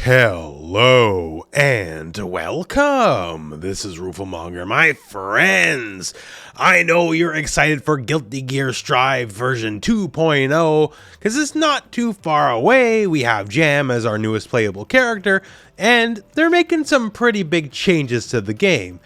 Hello and welcome. This is rooflemonger, my friends. I know you're excited for Guilty Gear Strive version 2.0 because it's not too far away. We have Jam as our newest playable character, and they're making some pretty big changes to the game.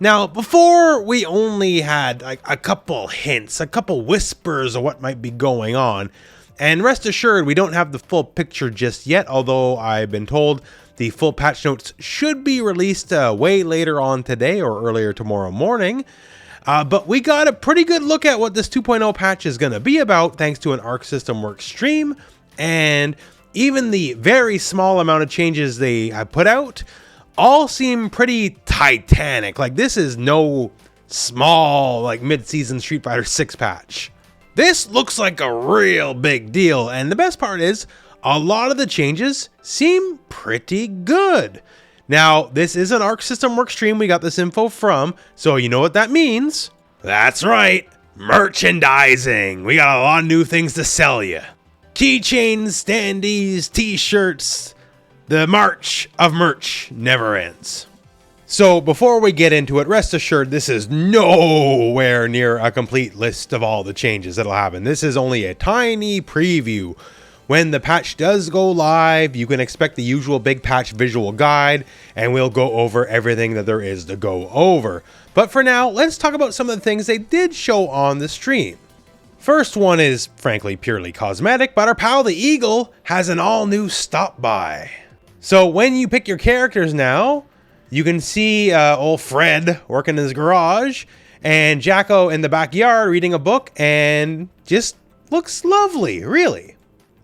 Now, before we only had a couple hints, a couple whispers of what might be going on. And rest assured, we don't have the full picture just yet, although I've been told the full patch notes should be released way later on today or earlier tomorrow morning. But we got a pretty good look at what this 2.0 patch is going to be about thanks to an Arc System Works stream. And even the very small amount of changes they have put out all seem pretty titanic. Like, this is no small, mid-season Street Fighter 6 patch. This looks like a real big deal, and the best part is, a lot of the changes seem pretty good. Now, this is an Arc System Works stream we got this info from, so you know what that means? That's right, merchandising! We got a lot of new things to sell you. Keychains, standees, t-shirts, the march of merch never ends. So before we get into it, rest assured this is nowhere near a complete list of all the changes that'll happen. This is only a tiny preview. When the patch does go live, you can expect the usual big patch visual guide, and we'll go over everything that there is to go over. But for now, let's talk about some of the things they did show on the stream. First one is, frankly, purely cosmetic, but our pal the Eagle has an all-new stop by. So when you pick your characters now, you can see old Fred working in his garage and Jacko in the backyard reading a book, and just looks lovely, really.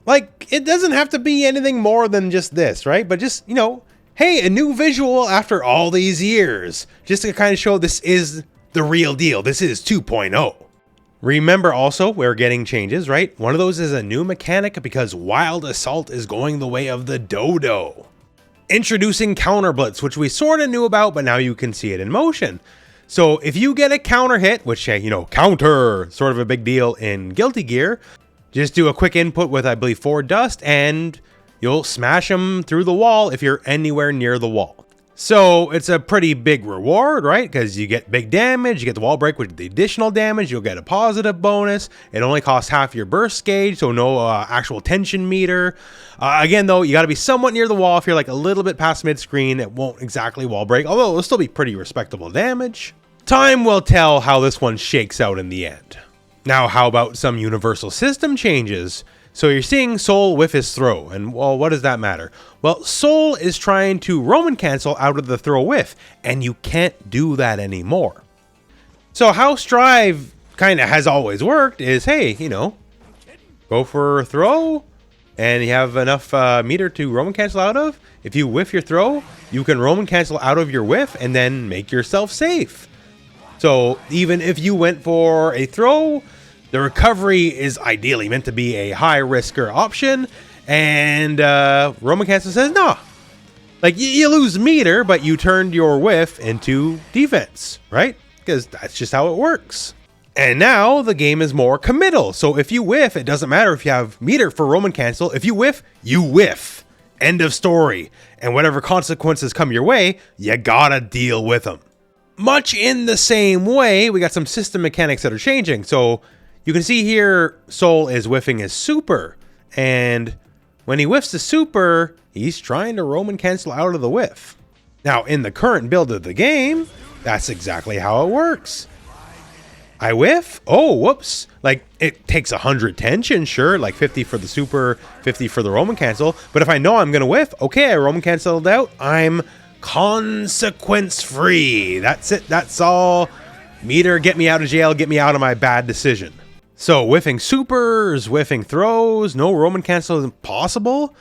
Like, it doesn't have to be anything more than just this, right? But just, hey, a new visual after all these years, just to kind of show this is the real deal. This is 2.0. Remember also, we're getting changes, right? One of those is a new mechanic because Wild Assault is going the way of the Dodo. Introducing Counter Blitz, which we sort of knew about, but now you can see it in motion. So if you get a counter hit, which, counter, sort of a big deal in Guilty Gear, just do a quick input with, I believe, 4 dust, and you'll smash them through the wall if you're anywhere near the wall. So it's a pretty big reward, right? Because you get big damage, you get the wall break with the additional damage, you'll get a positive bonus. It only costs half your burst gauge, so no actual tension meter. Again, though, you got to be somewhat near the wall. If you're a little bit past mid-screen, it won't exactly wall break, although it'll still be pretty respectable damage. Time will tell how this one shakes out in the end. Now, how about some universal system changes? So you're seeing Soul whiff his throw, and well, what does that matter? Well, Soul is trying to Roman cancel out of the throw whiff, and you can't do that anymore. So how Strive kind of has always worked is, hey, go for a throw, and you have enough meter to Roman cancel out of. If you whiff your throw, you can Roman cancel out of your whiff, and then make yourself safe. So even if you went for a throw, the recovery is ideally meant to be a high-risker option, and Roman Cancel says, no. You lose meter, but you turned your whiff into defense, right? Because that's just how it works. And now the game is more committal. So if you whiff, it doesn't matter if you have meter for Roman Cancel. If you whiff, you whiff. End of story. And whatever consequences come your way, you gotta deal with them. Much in the same way, we got some system mechanics that are changing. So you can see here, Soul is whiffing his super, and when he whiffs the super, he's trying to Roman cancel out of the whiff. Now, in the current build of the game, that's exactly how it works. I whiff, oh, whoops. It takes 100 tension, sure, 50 for the super, 50 for the Roman cancel, but if I know I'm gonna whiff, okay, I Roman canceled out, I'm consequence free. That's it, that's all. Meter, get me out of jail, get me out of my bad decision. So whiffing supers, whiffing throws, no Roman cancel is possible.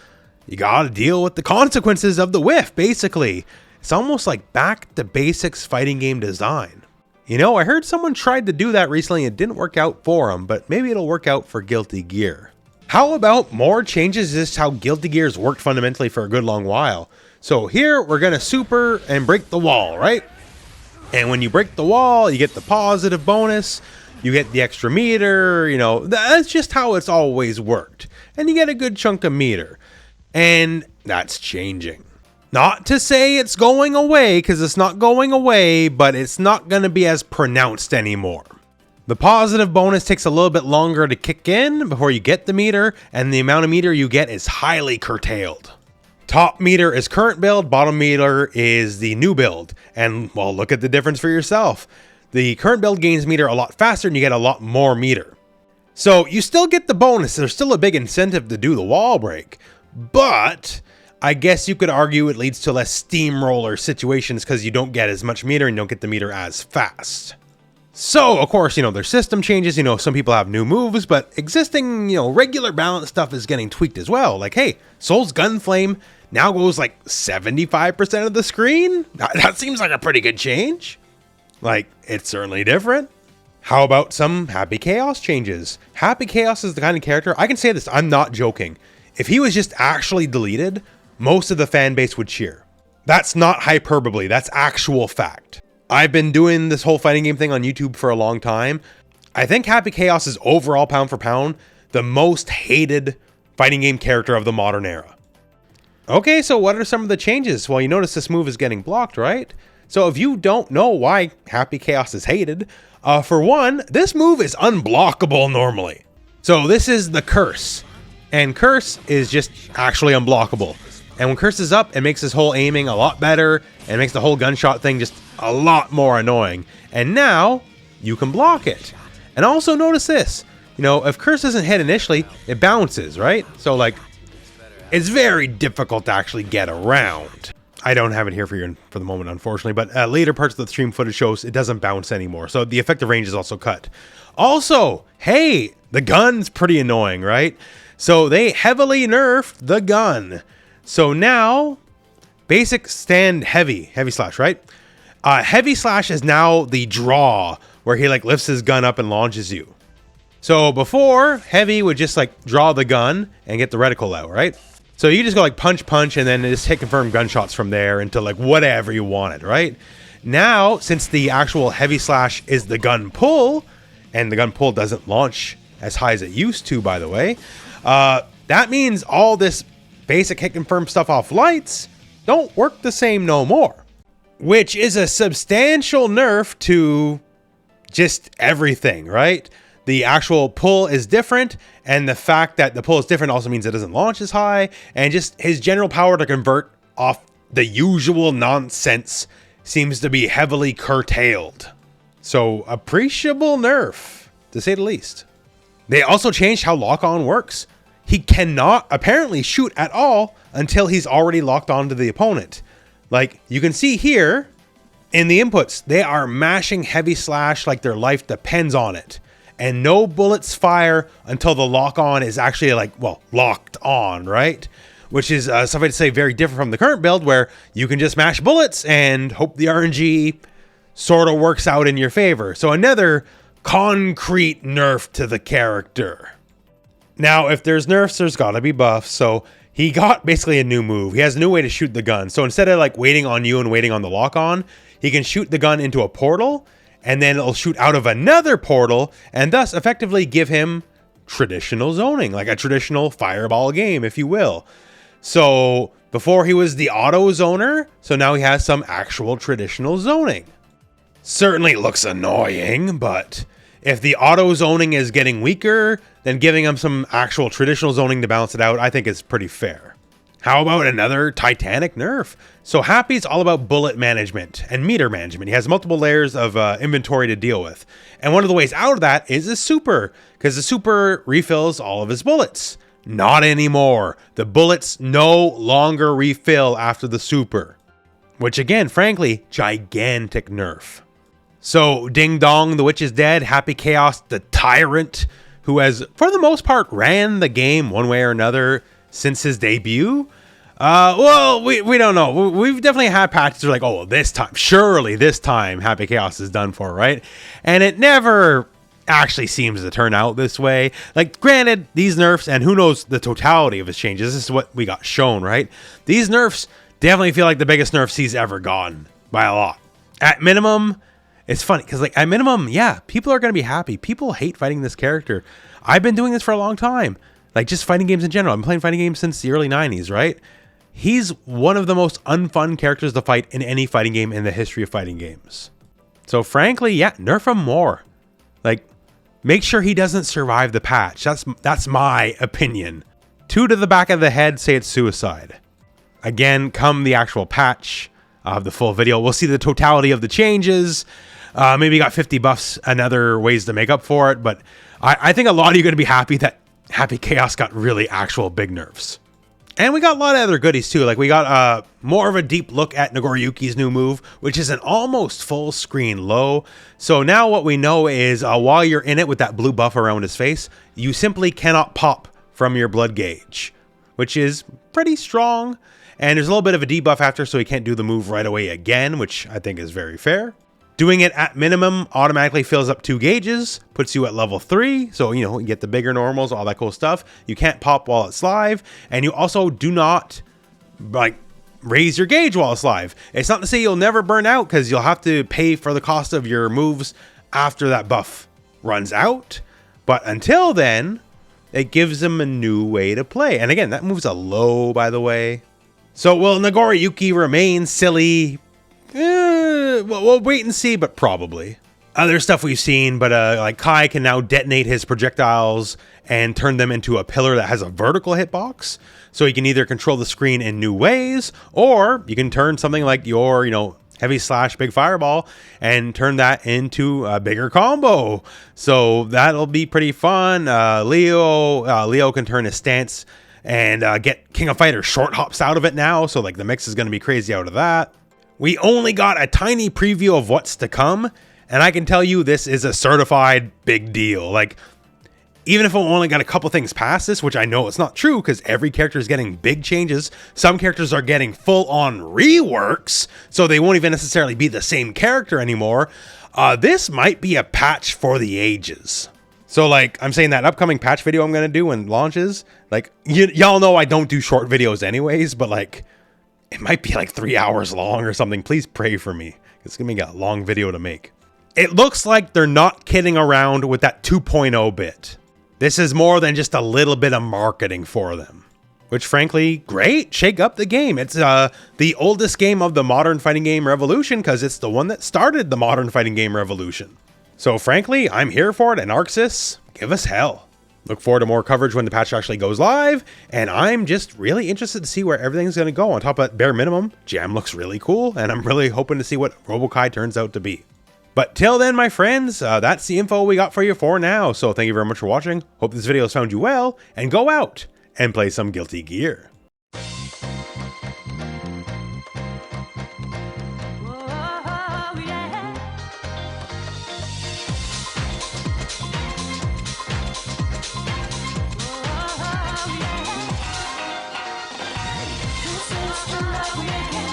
You gotta deal with the consequences of the whiff, basically. It's almost like back to basics fighting game design. I heard someone tried to do that recently and it didn't work out for them, but maybe it'll work out for Guilty Gear. How about more changes? This is how Guilty Gear's worked fundamentally for a good long while. So here, we're gonna super and break the wall, right? And when you break the wall, you get the positive bonus. You get the extra meter, that's just how it's always worked. And you get a good chunk of meter. And that's changing. Not to say it's going away, because it's not going away, but it's not going to be as pronounced anymore. The positive bonus takes a little bit longer to kick in before you get the meter, and the amount of meter you get is highly curtailed. Top meter is current build, bottom meter is the new build. And well, look at the difference for yourself. The current build gains meter a lot faster and you get a lot more meter. So you still get the bonus. There's still a big incentive to do the wall break, but I guess you could argue it leads to less steamroller situations because you don't get as much meter and don't get the meter as fast. So, of course, there's system changes. Some people have new moves, but existing, regular balance stuff is getting tweaked as well. Like, hey, Soul's Gunflame now goes like 75% of the screen? That seems like a pretty good change. Like, it's certainly different. How about some Happy Chaos changes? Happy Chaos is the kind of character, I can say this, I'm not joking. If he was just actually deleted, most of the fan base would cheer. That's not hyperbole, that's actual fact. I've been doing this whole fighting game thing on YouTube for a long time. I think Happy Chaos is overall, pound for pound, the most hated fighting game character of the modern era. Okay, so what are some of the changes? Well, you notice this move is getting blocked, right? So if you don't know why Happy Chaos is hated, for one, this move is unblockable normally. So this is the Curse, and Curse is just actually unblockable. And when Curse is up, it makes this whole aiming a lot better, and it makes the whole gunshot thing just a lot more annoying. And now, you can block it. And also notice this, if Curse isn't hit initially, it bounces, right? So like, it's very difficult to actually get around. I don't have it here for you for the moment, unfortunately, but later parts of the stream footage shows it doesn't bounce anymore. So the effective range is also cut. Also, hey, the gun's pretty annoying, right? So they heavily nerfed the gun. So now, basic stand heavy slash, right? Heavy slash is now the draw, where he like lifts his gun up and launches you. So before, heavy would just like draw the gun and get the reticle out, right? So you just go like punch, and then just hit confirm gunshots from there into like whatever you wanted, right? Now, since the actual heavy slash is the gun pull, and the gun pull doesn't launch as high as it used to, by the way, that means all this basic hit confirm stuff off lights don't work the same no more. Which is a substantial nerf to just everything, right? The actual pull is different, and the fact that the pull is different also means it doesn't launch as high, and just his general power to convert off the usual nonsense seems to be heavily curtailed. So, appreciable nerf, to say the least. They also changed how lock-on works. He cannot apparently shoot at all until he's already locked onto the opponent. Like, you can see here, in the inputs, they are mashing heavy slash like their life depends on it. And no bullets fire until the lock-on is actually locked on, right? Which is something to say very different from the current build where you can just mash bullets and hope the RNG sort of works out in your favor. So another concrete nerf to the character. Now, if there's nerfs, there's gotta be buffs. So he got basically a new move. He has a new way to shoot the gun. So instead of like waiting on you and waiting on the lock-on, he can shoot the gun into a portal, and then it'll shoot out of another portal, and thus effectively give him traditional zoning, like a traditional fireball game, if you will. So before he was the auto zoner, so now he has some actual traditional zoning. Certainly looks annoying, but if the auto zoning is getting weaker, then giving him some actual traditional zoning to balance it out, I think is pretty fair. How about another Titanic nerf? So Happy's all about bullet management and meter management. He has multiple layers of inventory to deal with. And one of the ways out of that is a super, because the super refills all of his bullets. Not anymore. The bullets no longer refill after the super. Which again, frankly, gigantic nerf. So Ding Dong, the witch is dead. Happy Chaos, the tyrant, who has, for the most part, ran the game one way or another since his debut. Well, we don't know. We've definitely had patches where like, oh, well, surely this time Happy Chaos is done for, right? And it never actually seems to turn out this way. Like, granted, these nerfs, and who knows the totality of his changes, this is what we got shown, right? These nerfs definitely feel like the biggest nerfs he's ever gotten by a lot. At minimum, it's funny, because like at minimum, yeah, people are going to be happy. People hate fighting this character. I've been doing this for a long time. like just fighting games in general. I'm playing fighting games since the early 90s, right? He's one of the most unfun characters to fight in any fighting game in the history of fighting games. So frankly, yeah, nerf him more. Like, make sure he doesn't survive the patch. That's my opinion. 2 to the back of the head, say it's suicide. Again, come the actual patch of the full video, we'll see the totality of the changes. Maybe got 50 buffs and other ways to make up for it, but I think a lot of you are going to be happy that Happy Chaos got really actual big nerfs. And we got a lot of other goodies too. Like we got more of a deep look at Nagoriyuki's new move, which is an almost full screen low. So now what we know is while you're in it with that blue buff around his face, you simply cannot pop from your blood gauge, which is pretty strong. And there's a little bit of a debuff after, so he can't do the move right away again, which I think is very fair. Doing it at minimum automatically fills up 2 gauges, puts you at level 3. So, you know, you get the bigger normals, all that cool stuff. You can't pop while it's live. And you also do not, like, raise your gauge while it's live. It's not to say you'll never burn out, because you'll have to pay for the cost of your moves after that buff runs out. But until then, it gives them a new way to play. And again, that move's a low, by the way. So will Nagoriyuki remain silly? We'll wait and see, but probably. Other stuff we've seen, but like Kai can now detonate his projectiles and turn them into a pillar that has a vertical hitbox. So you can either control the screen in new ways, or you can turn something like your, heavy slash big fireball and turn that into a bigger combo. So that'll be pretty fun. Leo can turn his stance and get King of Fighters short hops out of it now. So like the mix is going to be crazy out of that. We only got a tiny preview of what's to come. And I can tell you this is a certified big deal. Like, even if I only got a couple things past this, which I know it's not true because every character is getting big changes. Some characters are getting full on reworks, so they won't even necessarily be the same character anymore. This might be a patch for the ages. So like, I'm saying that upcoming patch video I'm going to do when it launches, like y'all know I don't do short videos anyways, but like it might be like 3 hours long or something. Please pray for me. It's going to be a long video to make. It looks like they're not kidding around with that 2.0 bit. This is more than just a little bit of marketing for them. Which frankly, great, shake up the game. It's the oldest game of the modern fighting game revolution because it's the one that started the modern fighting game revolution. So frankly, I'm here for it, and Arxis, give us hell. Look forward to more coverage when the patch actually goes live, and I'm just really interested to see where everything's going to go. On top of that, bare minimum, Jam looks really cool, and I'm really hoping to see what Robo-Kai turns out to be. But till then, my friends, that's the info we got for you for now. So thank you very much for watching. Hope this video has found you well, and go out and play some Guilty Gear. This is the love we